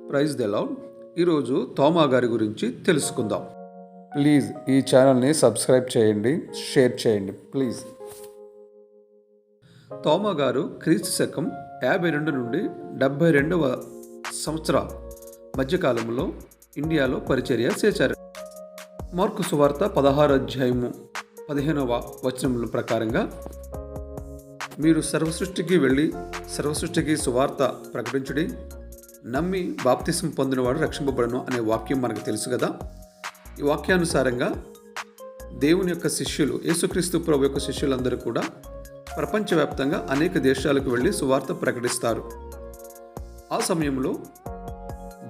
Praise the lord. ఈరోజు తోమా గారి గురించి తెలుసుకుందాం. ప్లీజ్ ఈ ఛానల్ని సబ్స్క్రైబ్ చేయండి, షేర్ చేయండి ప్లీజ్. తోమా గారు క్రీస్తు శకం 52 నుండి 72వ సంవత్సరాల మధ్యకాలంలో ఇండియాలో పరిచర్య చేశారు. మార్కు సువార్త 16 అధ్యాయము 15వ వచనముల ప్రకారంగా, మీరు సర్వసృష్టికి వెళ్ళి సర్వసృష్టికి సువార్త ప్రకటించుడి, నమ్మి బాప్తిసం పొందినవాడు రక్షింపబడను అనే వాక్యం మనకు తెలుసు కదా. ఈ వాక్యానుసారంగా దేవుని యొక్క శిష్యులు, యేసుక్రీస్తు ప్రభు యొక్క శిష్యులందరూ కూడా ప్రపంచవ్యాప్తంగా అనేక దేశాలకు వెళ్ళి సువార్త ప్రకటిస్తారు. ఆ సమయంలో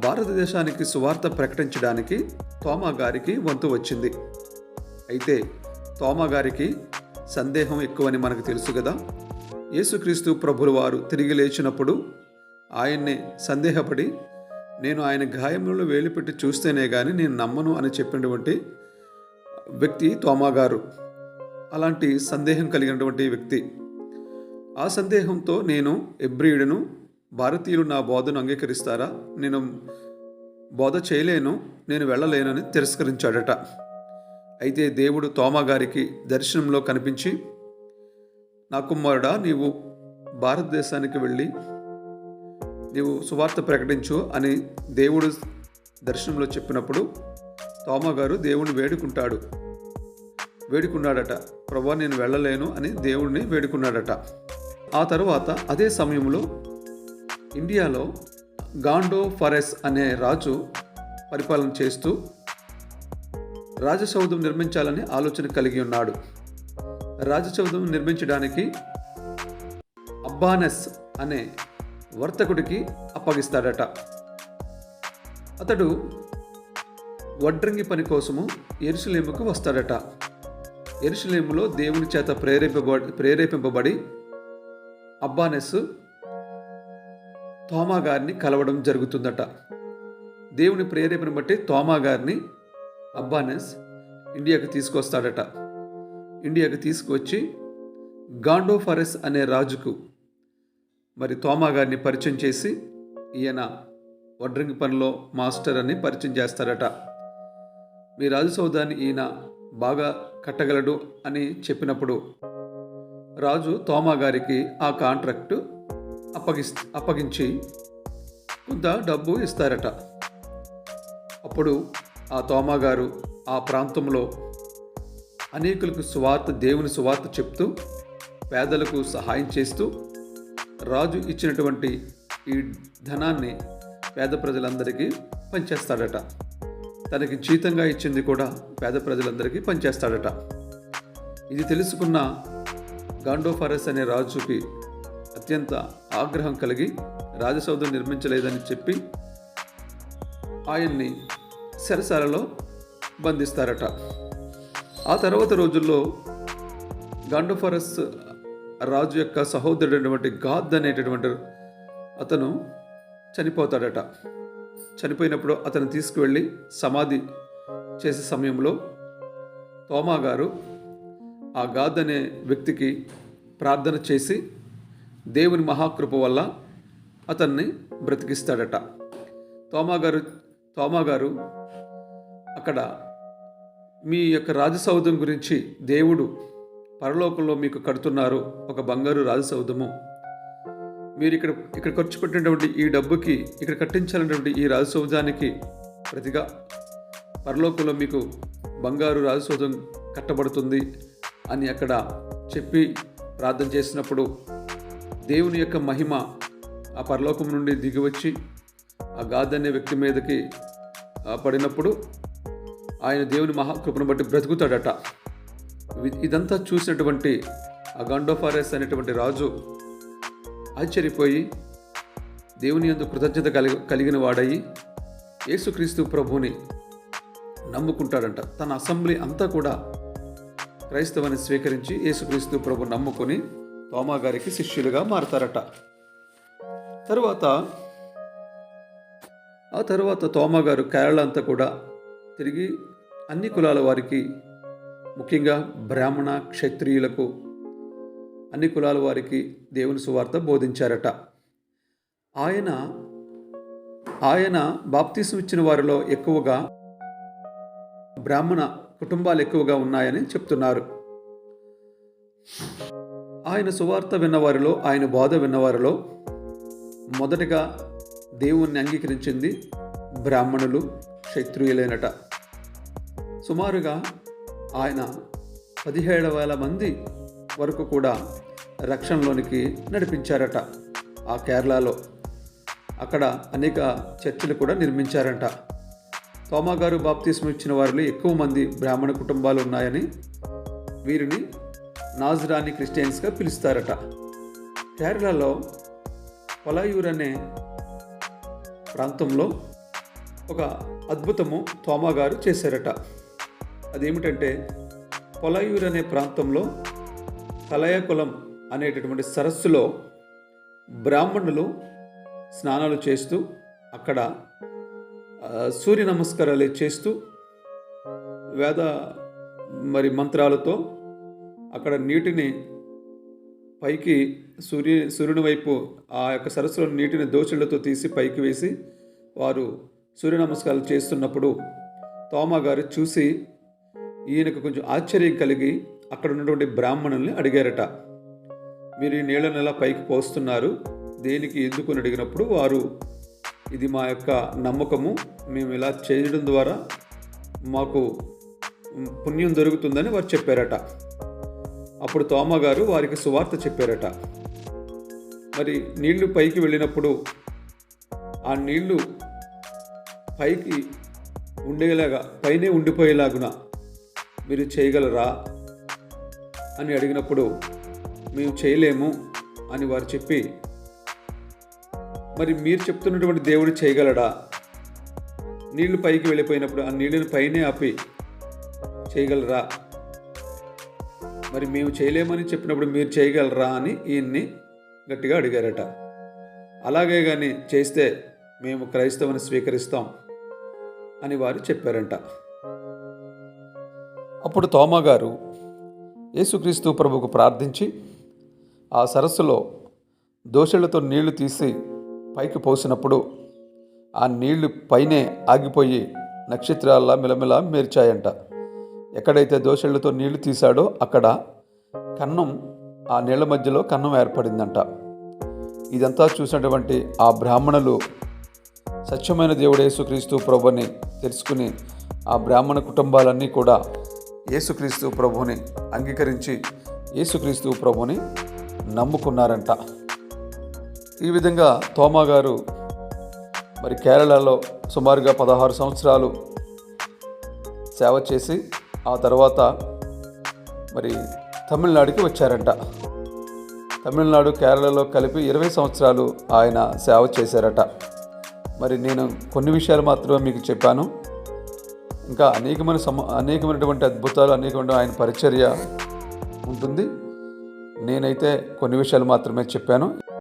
భారతదేశానికి సువార్త ప్రకటించడానికి తోమా గారికి వంతు వచ్చింది. అయితే తోమా గారికి సందేహం ఎక్కువని మనకు తెలుసు కదా. యేసుక్రీస్తు ప్రభుల వారు తిరిగి లేచినప్పుడు ఆయన్ని సందేహపడి, నేను ఆయన గాయములను వేలిపెట్టి చూస్తేనే కానీ నేను నమ్మను అని చెప్పినటువంటి వ్యక్తి తోమా గారు. అలాంటి సందేహం కలిగినటువంటి వ్యక్తి. ఆ సందేహంతో, నేను ఎబ్రియుడను, భారతీయులు నా బోధను అంగీకరిస్తారా, నేను బోధ చేయలేను, నేను వెళ్ళలేనని తిరస్కరించాడట. అయితే దేవుడు తోమా గారికి దర్శనంలో కనిపించి, నా కుమారుడా, నీవు భారతదేశానికి వెళ్ళి నీవు సువార్త ప్రకటించు అని దేవుడు దర్శనంలో చెప్పినప్పుడు తోమా గారు దేవుణ్ణి వేడుకున్నాడట. ప్రభువా, నేను వెళ్ళలేను అని దేవుణ్ణి వేడుకున్నాడట. ఆ తర్వాత అదే సమయంలో ఇండియాలో గాండోఫరస్ అనే రాజు పరిపాలన చేస్తూ రాజసౌధం నిర్మించాలని ఆలోచన కలిగి ఉన్నాడు. రాజసౌధం నిర్మించడానికి అబ్బానెస్ అనే వర్తకుడికి అప్పగిస్తాడట. అతడు వడ్రంగి పని కోసము యెరూషలేముకు వస్తాడట. యెరూషలేములో దేవుని చేత ప్రేరేపింపబడి అబ్బానెస్ తోమా గారిని కలవడం జరుగుతుందట. దేవుని ప్రేరేపణ బట్టి తోమా గారిని అబ్బానెస్ ఇండియాకు తీసుకొస్తాడట. ఇండియాకు తీసుకువచ్చి గాండోఫరస్ అనే రాజుకు మరి తోమా గారిని పరిచయం చేసి, ఈయన వడ్రంగి పనిలో మాస్టర్ అని పరిచయం చేస్తారట. మీ రాజసౌధాన్ని ఈయన బాగా కట్టగలడు అని చెప్పినప్పుడు రాజు తోమా గారికి ఆ కాంట్రాక్టు అప్పగించి కొంత డబ్బు ఇస్తారట. అప్పుడు ఆ తోమా గారు ఆ ప్రాంతంలో అనేకులకు దేవుని సువార్త చెప్తూ, పేదలకు సహాయం చేస్తూ, రాజు ఇచ్చినటువంటి ఈ ధనాన్ని పేద ప్రజలందరికీ పంచేస్తాడట. తనకి జీతంగా ఇచ్చింది కూడా పేద ప్రజలందరికీ పంచేస్తాడట. ఇది తెలుసుకున్న గాండోఫరస్ అనే రాజుకి అత్యంత ఆగ్రహం కలిగి రాజసౌధం నిర్మించలేదని చెప్పి ఆయన్ని చెరసాలలో బంధిస్తారట. ఆ తర్వాత రోజుల్లో గాండోఫరస్ రాజు యొక్క సహోదరుడైనటువంటి గాద్ అనేటటువంటి అతను చనిపోతాడట. చనిపోయినప్పుడు అతను తీసుకువెళ్ళి సమాధి చేసే సమయంలో తోమా గారు ఆ గాద్ అనే వ్యక్తికి ప్రార్థన చేసి దేవుని మహాకృప వల్ల అతన్ని బ్రతికిస్తాడట. తోమా గారు అక్కడ, మీ యొక్క రాజసౌధం గురించి దేవుడు పరలోకంలో మీకు కడుతున్నారు ఒక బంగారు రాజసౌధము, మీరు ఇక్కడ ఖర్చు పెట్టినటువంటి ఈ డబ్బుకి, ఇక్కడ కట్టించాలన్నటువంటి ఈ రాజసౌధానికి ప్రతిగా పరలోకంలో మీకు బంగారు రాజసౌధం కట్టబడుతుంది అని అక్కడ చెప్పి ప్రార్థన చేసినప్పుడు దేవుని యొక్క మహిమ ఆ పరలోకం నుండి దిగివచ్చి ఆ గాద్ అనే వ్యక్తి మీదకి పడినప్పుడు ఆయన దేవుని మహాకృపను బట్టి బ్రతుకుతాడట. ఇదంతా చూసినటువంటి ఆ గాండోఫరస్ అనేటువంటి రాజు ఆశ్చర్యపోయి దేవుని యందు కృతజ్ఞత కలిగిన వాడయి యేసుక్రీస్తు ప్రభువుని నమ్ముకుంటాడంట. తన అసెంబ్లీ అంతా కూడా క్రైస్తవాన్ని స్వీకరించి యేసుక్రీస్తు ప్రభు నమ్ముకొని తోమా గారికి శిష్యులుగా మారతారట. ఆ తర్వాత తోమా గారు కేరళ అంతా కూడా తిరిగి అన్ని కులాల వారికి, ముఖ్యంగా బ్రాహ్మణ క్షత్రియులకు, అన్ని కులాల వారికి దేవుని సువార్త బోధించారట. ఆయన ఆయన బాప్తీసం ఇచ్చిన వారిలో ఎక్కువగా బ్రాహ్మణ కుటుంబాలు ఎక్కువగా ఉన్నాయని చెప్తున్నారు. ఆయన సువార్త విన్నవారిలో, ఆయన బోధ విన్నవారిలో మొదటగా దేవుణ్ణి అంగీకరించింది బ్రాహ్మణులు, క్షత్రియులైనట. సుమారుగా ఆయన 17,000 మంది వరకు కూడా రక్షణలోనికి నడిపించారట. ఆ కేరళలో అక్కడ అనేక చర్చిలు కూడా నిర్మించారంట. తోమా గారు బాప్తిస్మం ఇచ్చిన వారిలో ఎక్కువ మంది బ్రాహ్మణ కుటుంబాలు ఉన్నాయని వీరిని నాజరానీ క్రిస్టియన్స్గా పిలుస్తారట. కేరళలో పొలయూర్ అనే ప్రాంతంలో ఒక అద్భుతము తోమా గారు చేశారట. అదేమిటంటే, పొలయూర్ అనే ప్రాంతంలో కలయకులం అనేటటువంటి సరస్సులో బ్రాహ్మణులు స్నానాలు చేస్తూ అక్కడ సూర్య నమస్కారాలు చేస్తూ వేద మంత్రాలతో అక్కడ నీటిని పైకి సూర్యుని వైపు ఆ యొక్క సరస్సులో నీటిని దోచులతో తీసి పైకి వేసి వారు సూర్య నమస్కారాలు చేస్తున్నప్పుడు తోమా గారు చూసి ఈయనకు కొంచెం ఆశ్చర్యం కలిగి అక్కడ ఉన్నటువంటి బ్రాహ్మణుల్ని అడిగారట, మీరు ఈ నీళ్ళను ఎలా పైకి పోస్తున్నారు, దేనికి, ఎందుకు అని అడిగినప్పుడు వారు, ఇది మా యొక్క నమ్మకము, మేము ఇలా చేయడం ద్వారా మాకు పుణ్యం దొరుకుతుందని వారు చెప్పారట. అప్పుడు తోమా గారు వారికి సువార్త చెప్పారట. మరి నీళ్లు పైకి వెళ్ళినప్పుడు ఆ నీళ్లు పైకి ఉండేలాగా, పైనే ఉండిపోయేలాగున మీరు చేయగలరా అని అడిగినప్పుడు మేము చేయలేము అని వారు చెప్పి, మరి మీరు చెప్తున్నటువంటి దేవుడు చేయగలడా, నీళ్లు పైకి వెళ్ళిపోయినప్పుడు ఆ నీళ్ళని పైనే ఆపి చేయగలరా, మరి మేము చేయలేమని చెప్పినప్పుడు మీరు చేయగలరా అని ఈయన్ని గట్టిగా అడిగారట. అలాగే కానీ చేస్తే మేము క్రైస్తవుని స్వీకరిస్తాం అని వారు చెప్పారంట. అప్పుడు తోమా గారు యేసుక్రీస్తు ప్రభువుకు ప్రార్థించి ఆ సరస్సులో దోషులతో నీళ్లు తీసి పైకి పోసినప్పుడు ఆ నీళ్లు పైనే ఆగిపోయి నక్షత్రాల్లా మిలమిలా మెరిచాయంట. ఎక్కడైతే దోషులతో నీళ్లు తీశాడో అక్కడ కన్నం, ఆ నీళ్ల మధ్యలో కన్నం ఏర్పడిందంట. ఇదంతా చూసినటువంటి ఆ బ్రాహ్మణులు సత్యమైన దేవుడు యేసుక్రీస్తు ప్రభుని తెలుసుకుని ఆ బ్రాహ్మణ కుటుంబాలన్నీ కూడా యేసుక్రీస్తు ప్రభుని అంగీకరించి యేసుక్రీస్తు ప్రభుని నమ్ముకున్నారంట. ఈ విధంగా తోమా గారు మరి కేరళలో సుమారుగా 16 సంవత్సరాలు సేవ చేసి ఆ తర్వాత మరి తమిళనాడుకి వచ్చారంట. తమిళనాడు, కేరళలో కలిపి 20 సంవత్సరాలు ఆయన సేవ చేశారట. మరి నేను కొన్ని విషయాలు మాత్రమే మీకు చెప్పాను. ఇంకా అనేకమైనటువంటి అద్భుతాలు, అనేకమైన ఆయన పరిచర్య ఉంటుంది. నేనైతే కొన్ని విషయాలు మాత్రమే చెప్పాను.